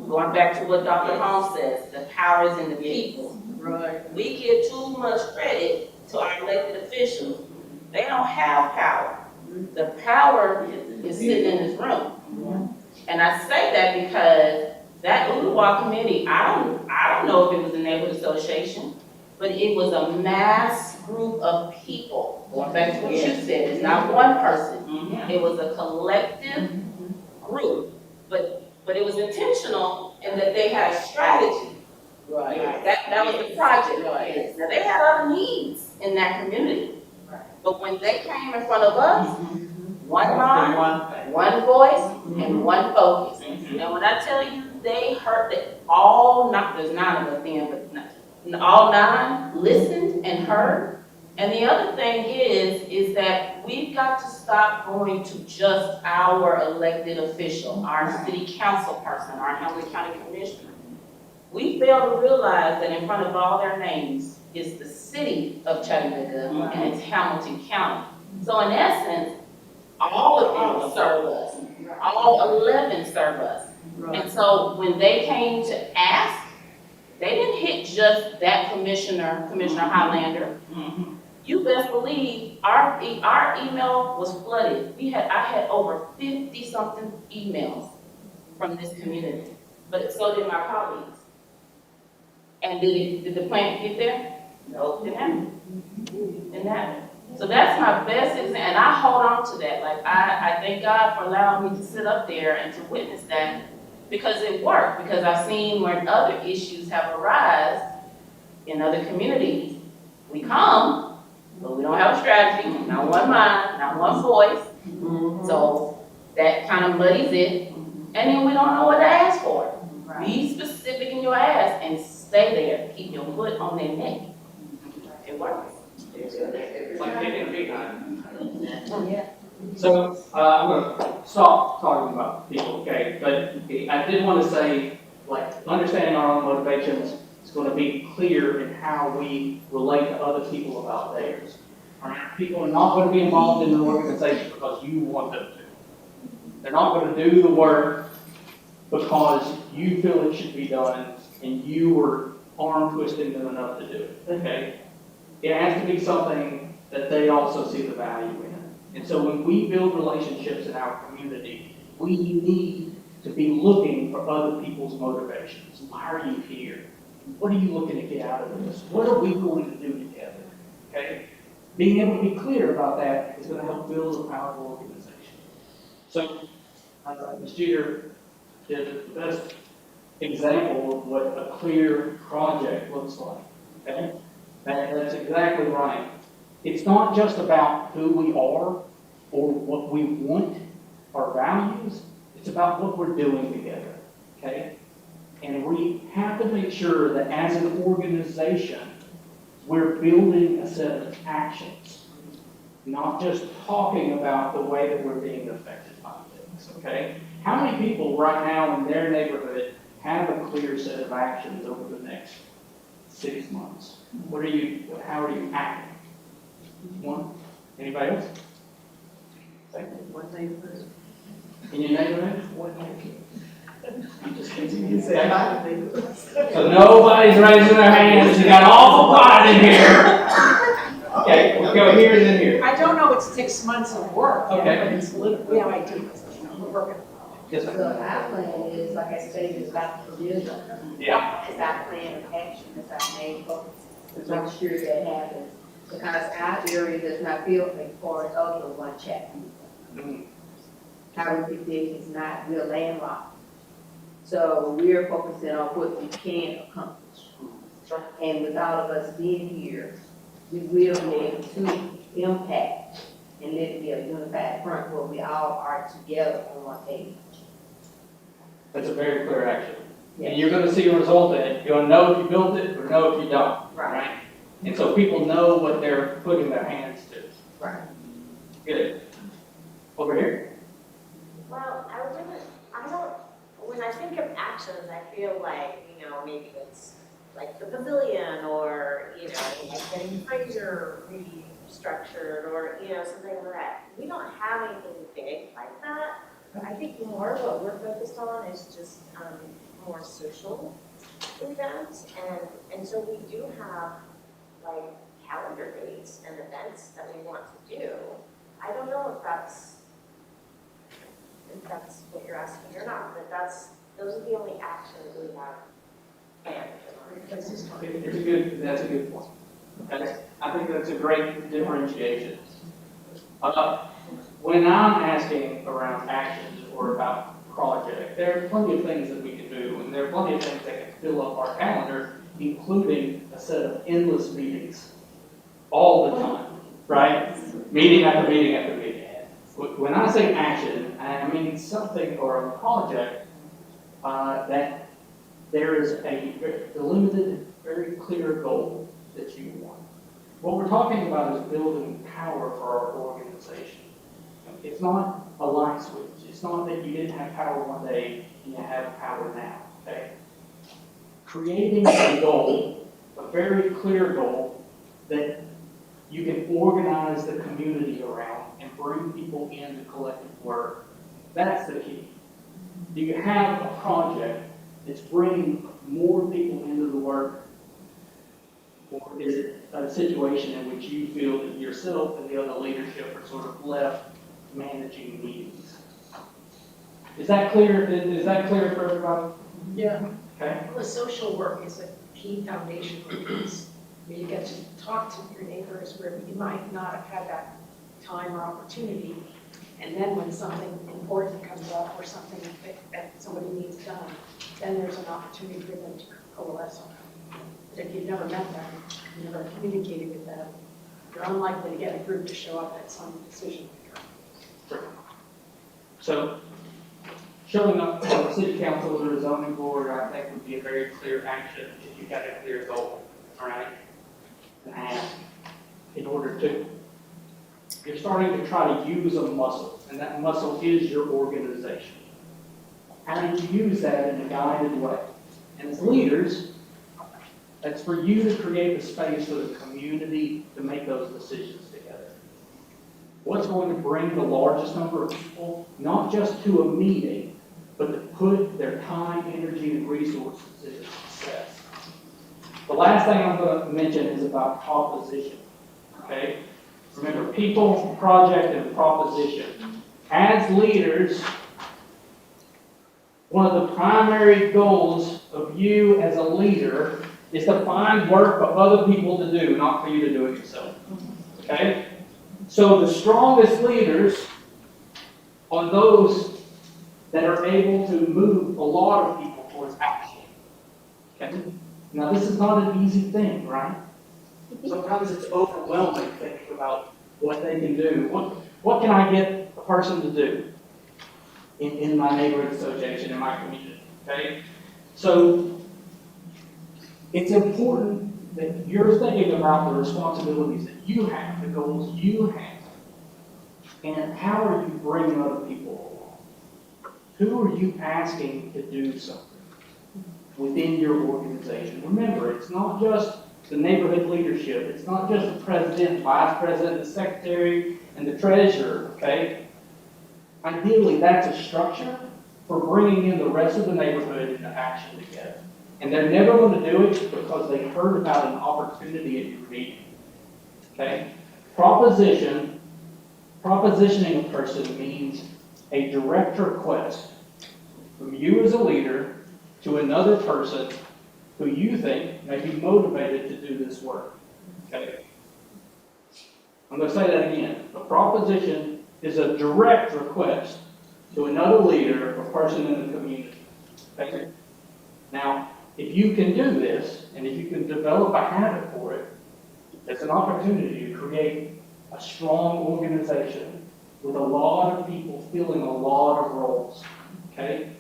going back to what Dr. Holmes says, the power is in the people. Right. We give too much credit to our elected officials. They don't have power. The power is sitting in this room. And I say that because that Ooltewah committee, I don't know if it was a neighborhood association, but it was a mass group of people. Going back to what you said, it's not one person. It was a collective group, but it was intentional in that they had a strategy. Right. That was the project. Right. Now, they had other needs in that community. But when they came in front of us, one mind, one voice, and one focus. And when I tell you, they heard that there's 9 of us then, but all 9 listened and heard. And the other thing is that we've got to stop going to just our elected official, our city council person, our Hamilton County commissioner. We fail to realize that in front of all their names is the city of Chattanooga and it's Hamilton County. So in essence, all of them serve us. All 11 serve us. And so when they came to ask, they didn't hit just that Commissioner Highlander. You best believe our email was flooded. I had over 50-something emails from this community, but so did my colleagues. And did the plant get there? Nope, didn't happen. Didn't happen. So that's my best example, and I hold on to that. Like, I thank God for allowing me to sit up there and to witness that, because it worked, because I've seen when other issues have arisen in other communities. We come, but we don't have a strategy, not one mind, not one voice. So that kind of muddies it, and then we don't know what to ask for. Be specific in your ask and stay there. Keep your foot on their neck. It works. It's like hitting behind. Yeah. So, I'm gonna stop talking about people, okay? But I did want to say, like, understanding our own motivations is going to be clear in how we relate to other people about theirs. All right? People are not going to be involved in an organization because you want them to. They're not going to do the work because you feel it should be done and you were arm twisting them enough to do it, okay? It has to be something that they also see the value in. And so when we build relationships in our community, we need to be looking for other people's motivations. Why are you here? What are you looking to get out of this? What are we going to do together? Okay? Being able to be clear about that is going to help build a powerful organization. So, Ms. Jeter did the best example of what a clear project looks like. Okay? That's exactly right. It's not just about who we are or what we want, our values. It's about what we're doing together. Okay? And we have to make sure that as an organization, we're building a set of actions, not just talking about the way that we're being affected by things. Okay? How many people right now in their neighborhood have a clear set of actions over the next 6 months? How are you acting? One? Anybody else? One neighborhood. In your neighborhood? One neighborhood. You said my neighborhood. So nobody's raising their hands. You got awful quiet in here. Okay, we'll go here and then here. I don't know it's 6 months of work, yet, Okay. but it's literally, yeah, I do, we're working. Yes, So ma'am. our plan is, like I said, it's about the community. Yeah. It's our plan of action, it's our main focus, to make sure that happens. Because our area does not feel like for other one Chattanooga. Our district is not, we're landlocked. So we're focusing on what we can accomplish. And with all of us being here, we will be able to impact and let it be a unified front where we all are together on one page. That's a very clear action. Yes. And you're going to see a result in it. You're going to know if you built it or know if you don't. Right. And so people know what they're putting their hands to. Right. Good. Over here. Well, when I think of actions, I feel like, maybe it's like the pavilion or, like getting Fraser restructured or, something like that. We don't have anything big like that. I think more what we're focused on is just more social events. And so we do have like calendar dates and events that we want to do. I don't know if that's what you're asking or not, but those are the only actions we have planned. That's a good point. I think that's a great differentiation. When I'm asking around actions or about project, there are plenty of things that we can do, and there are plenty of things that can fill up our calendar, including a set of endless meetings all the time, right? Meeting after meeting after meeting. When I say action, I mean something or a project that there is a delimited, very clear goal that you want. What we're talking about is building power for our organization. It's not a light switch. It's not that you didn't have power one day and you have power now, okay? Creating a goal, a very clear goal that you can organize the community around and bring people into collective work. That's the key. Do you have a project that's bringing more people into the work, or is it a situation in which you feel that yourself and the other leadership are sort of left managing meetings? Is that clear? Is that clear for everybody? Yeah. Okay. Well, the social work is a key foundation for this. where you get to talk to your neighbors where you might not have had that time or opportunity. And then when something important comes up or something that somebody needs done, then there's an opportunity for them to coalesce on it. But if you've never met them, you've never communicated with them, you're unlikely to get a group to show up at some decision maker. So, showing up on the city council or the zoning board, I think would be a very clear action if you got a clear goal, all right? And ask in order to, you're starting to try to use a muscle, and that muscle is your organization. How do you use that in a guided way? And as leaders, that's for you to create the space for the community to make those decisions together. What's going to bring the largest number of people, not just to a meeting, but to put their time, energy, and resources into success? The last thing I'm going to mention is about proposition, okay? Remember, people, project, and proposition. As leaders, one of the primary goals of you as a leader is to find work for other people to do, not for you to do it yourself. Okay? So the strongest leaders are those that are able to move a lot of people towards action. Okay? Now this is not an easy thing, right? Sometimes it's overwhelming thinking about what they can do. What can I get a person to do in my neighborhood association, in my community? Okay? So it's important that you're thinking about the responsibilities that you have, the goals you have, and how are you bringing other people along? Who are you asking to do something within your organization? Remember, it's not just the neighborhood leadership. It's not just the president, vice president, the secretary, and the treasurer, okay? Ideally, that's a structure for bringing in the rest of the neighborhood into action together. And they're never going to do it because they heard about an opportunity at your meeting, okay? Propositioning a person means a direct request from you as a leader to another person who you think may be motivated to do this work. Okay? I'm going to say that again. A proposition is a direct request to another leader or person in the community. Okay? Now, if you can do this, and if you can develop a habit for it, it's an opportunity to create a strong organization with a lot of people filling a lot of roles. Okay?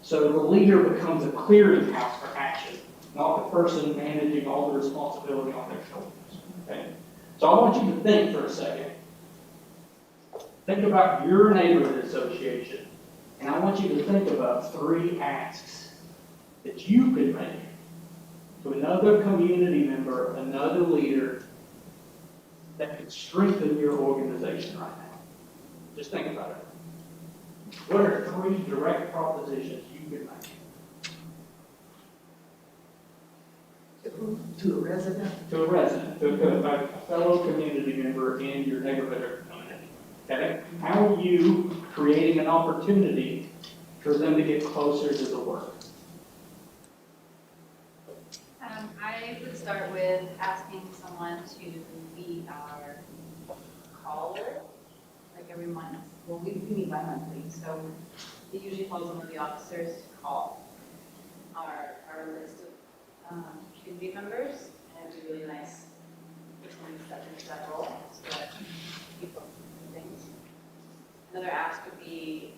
So the leader becomes a clearinghouse for action, not the person managing all the responsibility on their shoulders. Okay? So I want you to think for a second. Think about your neighborhood association, and I want you to think about 3 asks that you could make to another community member, another leader, that could strengthen your organization right now. Just think about it. What are 3 direct propositions you could make? To a resident? To a resident, to a fellow community member in your neighborhood or community. Okay? How are you creating an opportunity for them to get closer to the work? I would start with asking someone to be our caller, like every month. Well, we meet bi-monthly, so it usually falls on the officers to call our list of community members, and it'd be really nice if someone stepped into that role so that people can do things. Another ask would be,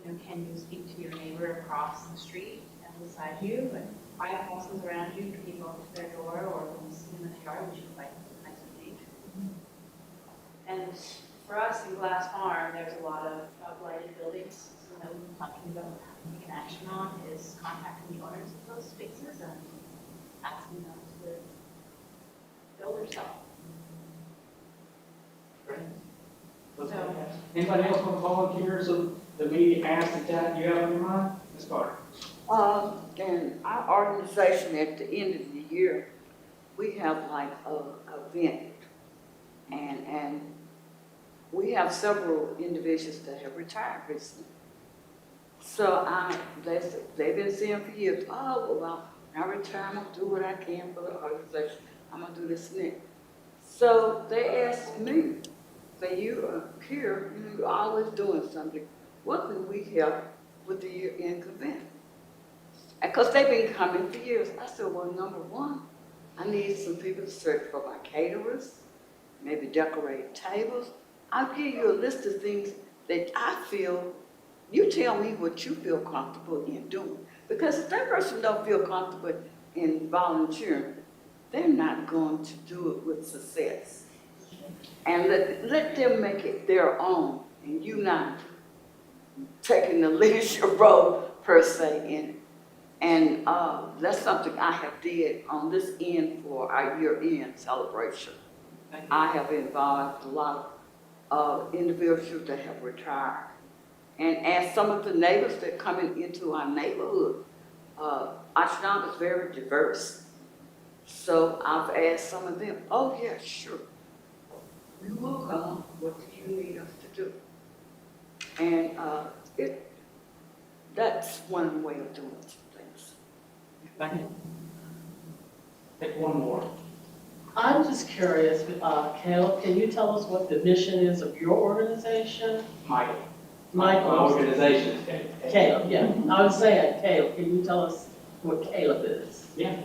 can you speak to your neighbor across the street and beside you, and 5 houses around you, can you go up to their door, or when you see them in the yard, would you invite them to next week? And for us in Glass Farm, there's a lot of blighted buildings, so that we've been talking about taking action on is contacting the owners of those spaces and asking them to build or sell. Great. So, Anybody else want to volunteer so the meeting asks that you have in your mind? Ms. Carter. And our organization at the end of the year, we have like a event, and we have several individuals that have retired recently. So they've been saying for years, oh, well, Every time I do what I can for the organization, I'm gonna do this next. So they asked me, say, you are here, you're always doing something. What can we help with the year-end convention? Because they've been coming for years. I said, well, number one, I need some people to search for my caterers, maybe decorate tables. I'll give you a list of things that I feel, you tell me what you feel comfortable in doing. Because if that person don't feel comfortable in volunteering, they're not going to do it with success. And let them make it their own, and you not taking the leadership role per se in it. And that's something I have did on this end for our year-end celebration. I have involved a lot of individuals that have retired. And as some of the neighbors that coming into our neighborhood, Chattanooga is very diverse. So I've asked some of them, oh yeah, sure. We will come, what do you need us to do? And that's one way of doing things. Thank you. Take one more. I'm just curious, Caleb, can you tell us what the mission is of your organization? Michael. Michael. My organization is Caleb, yeah. I was saying, Caleb, can you tell us what Caleb is? Yeah.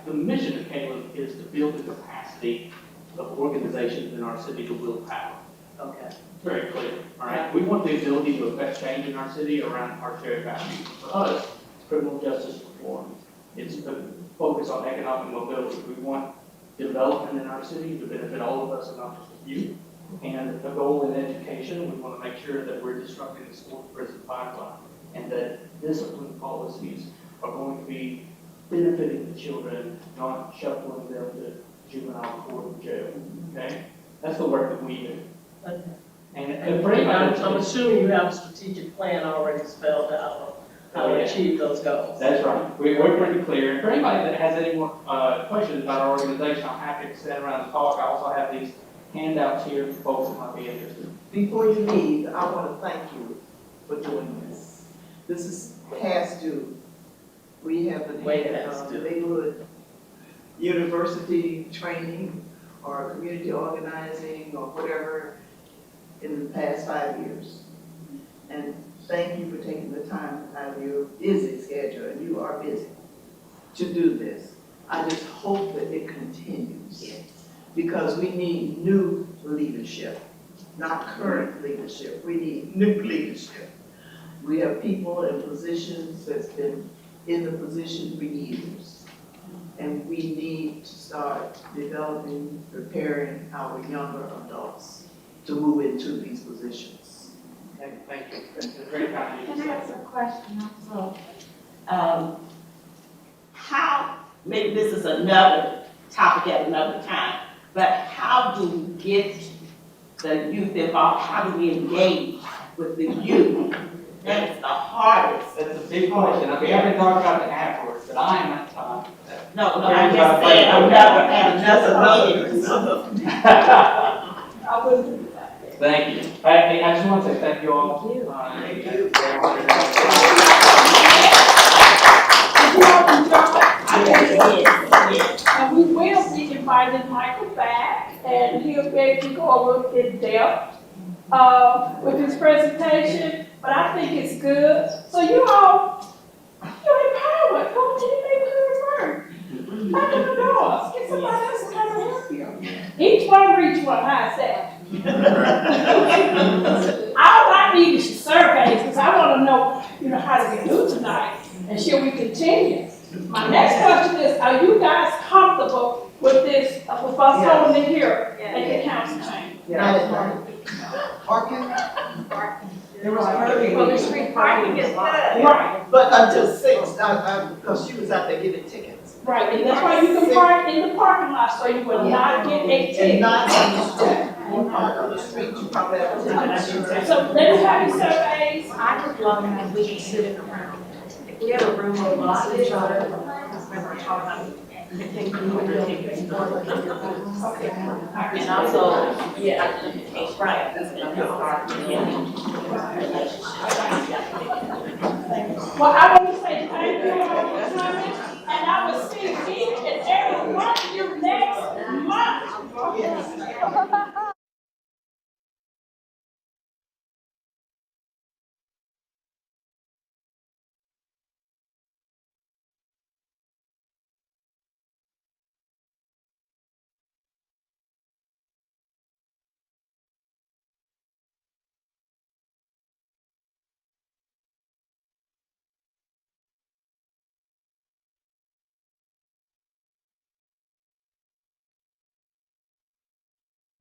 The mission of Caleb is to build the capacity of organizations in our city to wield power. Okay. Very clear, all right? We want the ability to affect change in our city around our shared values. For us, it's criminal justice reform. It's to focus on economic mobility. We want development in our city to benefit all of us and not just a few. And the goal in education, we want to make sure that we're disrupting the school-to-prison pipeline and that discipline policies are going to be benefiting the children, not shuffling them to juvenile court and jail, okay? That's the work that we do. Okay. And for anybody, I'm assuming you have a strategic plan already spelled out of how to achieve those goals. that's right. We're pretty clear. And for anybody that has any more questions about our organization, I'm happy to sit around and talk. I also have these handouts here for folks that might be interested. Before you leave, I want to thank you for doing this. This is past due. We haven't had neighborhood university training or community organizing or whatever in the past 5 years. And thank you for taking the time out of your busy schedule, and you are busy, to do this. I just hope that it continues. Because we need new leadership, not current leadership. We need new leadership. We have people in positions that's been in the position for years. And we need to start developing, preparing our younger adults to move into these positions. Thank you. It's a great time. Can I ask a question also? How, maybe this is another topic at another time, but how do we get the youth involved? How do we engage with the youth? That's the hardest. That's a big question. I mean, I've been talking about it afterwards, but I am not time. No, I'm just saying another meeting. I wouldn't. Thank you. I just want to say thank you all. Thank you. And we will be inviting Michael back, and he'll be able to go a little in depth with his presentation, but I think it's good. So you all, you're empowered. Go to the neighborhood first. Knock on the doors. Get somebody else to come and help you. Each one reach one. How's that? All I need is your surveys, because I want to know, how to get do tonight, and should we continue? My next question is, are you guys comfortable with this, with us holding it here at the council chamber? Parking? There was parking. Well, the street parking is good. Right. But until 6, because she was out there giving tickets. Right, and that's why you can park in the parking lot, so you will not get a ticket. And not on the street. You park on the street, you probably have a ticket. So let's have your surveys. I would love that we can sit in around. If we have a room with lots of each other, remember talking about and also, right. Well, I want to say thank you all for coming, and I Right.